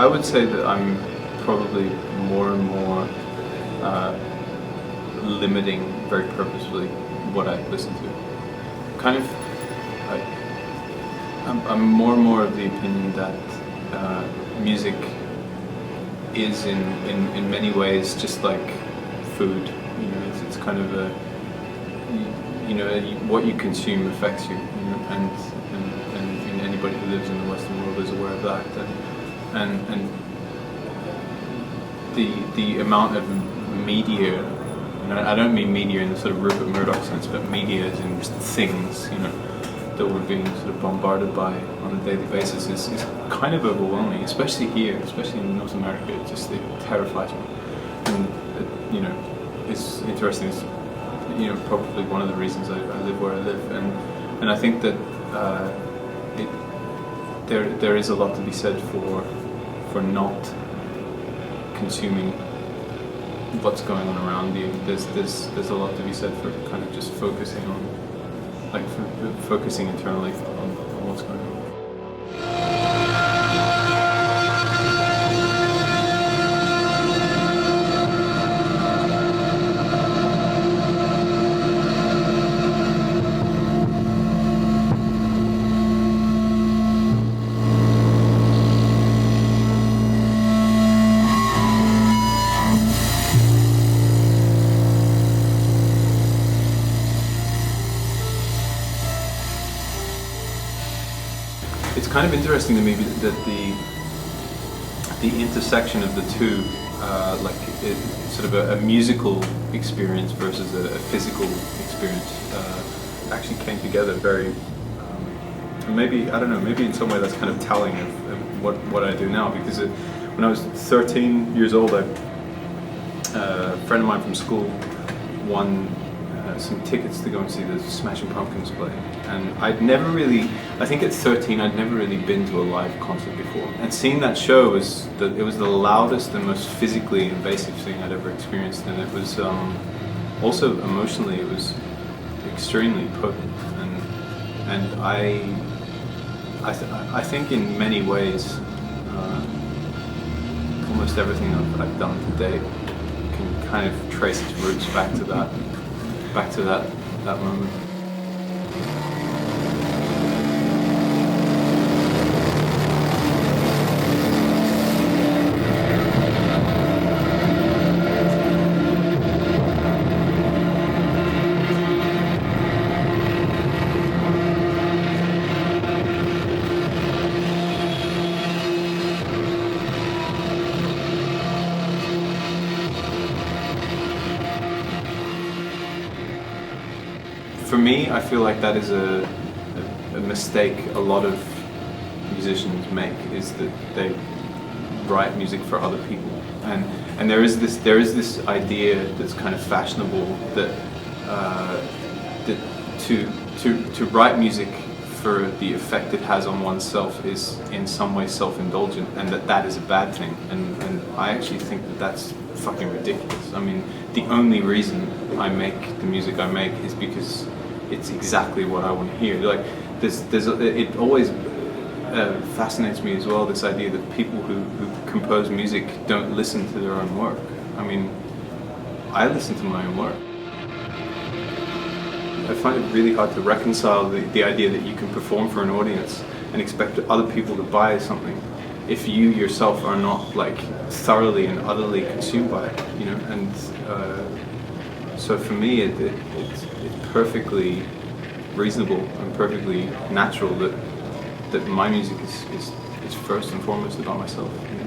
would say that I'm probably more and more limiting very purposefully what I listen to. Kind of, I'm more and more of the opinion that music is in many ways just like food. You know, it's kind of a, you know, what you consume affects you. You know, and anybody who lives in the Western world is aware of that. And the amount of media, and I don't mean media in the sort of Rupert Murdoch sense, but media as in just things, you know, that we're being sort of bombarded by on a daily basis is kind of overwhelming, especially here, especially in North America. It terrifies me. And you know, it's interesting. It's, you know, probably one of the reasons I live where I live, and I think that there is a lot to be said for not consuming what's going on around you. There's a lot to be said for kind of just focusing on, like, focusing internally on what's going on. It's kind of interesting to me that the intersection of the two, like sort of a musical experience versus a physical experience, actually came together very. And maybe, I don't know, maybe in some way that's kind of telling of what I do now, because when I was 13 years old, a friend of mine from school won some tickets to go and see the Smashing Pumpkins play, and I think at 13 I'd never really been to a live concert before, and seeing that show it was the loudest and most physically invasive thing I'd ever experienced, and it was also emotionally it was extremely potent, and I think in many ways almost everything I've done to date can kind of trace its roots back to that moment. For me, I feel like that is a mistake a lot of musicians make, is that they write music for other people, and there is this idea that's kind of fashionable that to write music for the effect it has on oneself is in some way self-indulgent, and that is a bad thing, and I actually think that that's fucking ridiculous. I mean, the only reason I make the music I make is because it's exactly what I want to hear. Like, it always fascinates me as well, this idea that people who compose music don't listen to their own work. I mean, I listen to my own work. I find it really hard to reconcile the idea that you can perform for an audience and expect other people to buy something if you yourself are not, like, thoroughly and utterly consumed by it, you know. And so for me, it's perfectly reasonable and perfectly natural that my music is first and foremost about myself. You know?